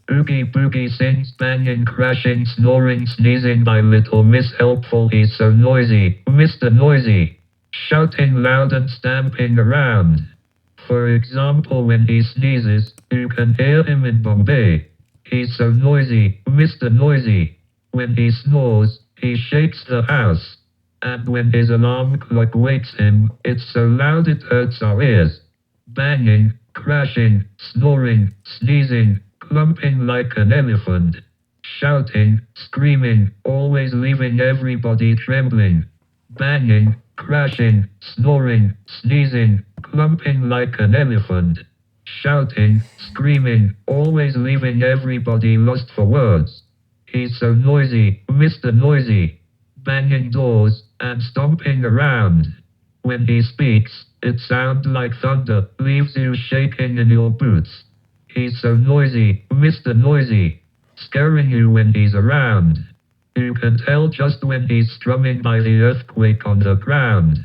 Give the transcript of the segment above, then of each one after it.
Oogie Boogie sings, banging, crashing, snoring, sneezing. My little Miss Helpful, he's so noisy, Mr. Noisy, shouting loud and stamping around. For example, when he sneezes, you can hear him in Bombay. He's so noisy, Mr. Noisy. When he snores, he shakes the house. And when his alarm clock wakes him, it's so loud it hurts our ears. Banging, crashing, snoring, sneezing, clumping like an elephant. Shouting, screaming, always leaving everybody trembling. Banging, crashing, snoring, sneezing, clumping like an elephant. Shouting, screaming, always leaving everybody lost for words. He's so noisy, Mr. Noisy. Banging doors and stomping around. When he speaks, it sounds like thunder, leaves you shaking in your boots. He's so noisy, Mr. Noisy, scaring you when he's around. You can tell just when he's strumming by the earthquake on the ground.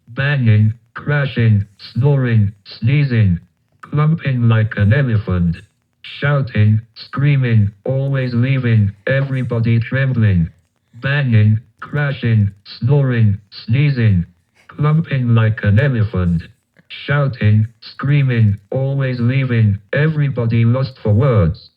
Banging, crashing, snoring, sneezing, clumping like an elephant. Shouting, screaming, always leaving everybody trembling. Banging, crashing, snoring, sneezing, clumping like an elephant. Shouting, screaming, always leaving everybody lost for words.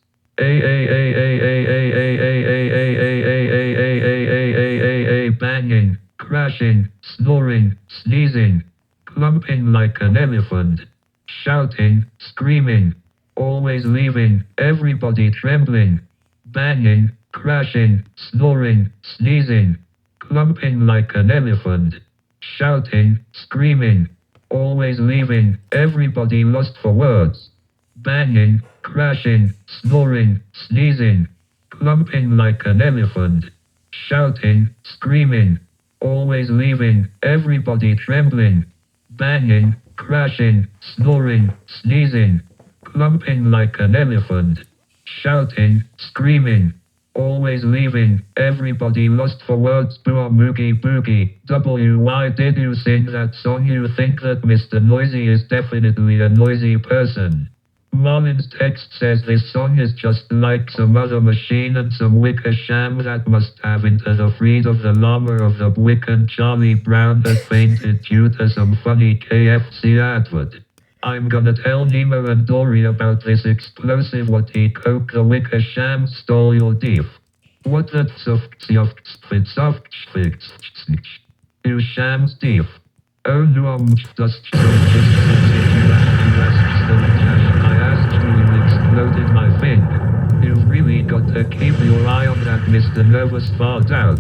Banging, crashing, snoring, sneezing, clumping like an elephant. Shouting, screaming, always leaving everybody trembling. Banging, crashing, snoring, sneezing, clumping like an elephant. Shouting, screaming, always leaving everybody lost for words. Banging, crashing, snoring, sneezing, clumping like an elephant. Shouting, screaming, always leaving everybody trembling. Banging, crashing, snoring, sneezing, clumping like an elephant. Shouting, screaming, always leaving everybody lost for words. Oogie Boogie. Why did you sing that song? You think that Mr. Noisy is definitely a noisy person. Marlin's text says this song is just like some other machine and some wicker sham that must have into the freed of the llama of the Buick, and Charlie Brown has fainted due to some funny KFC advert. I'm gonna tell Nemo and Dory about this explosive what he coke the wicker sham stole your thief. What the you shams thief. Oh no, just I asked you, you exploded my thing. You've really got to keep your eye on that Mr. Nervous fart out.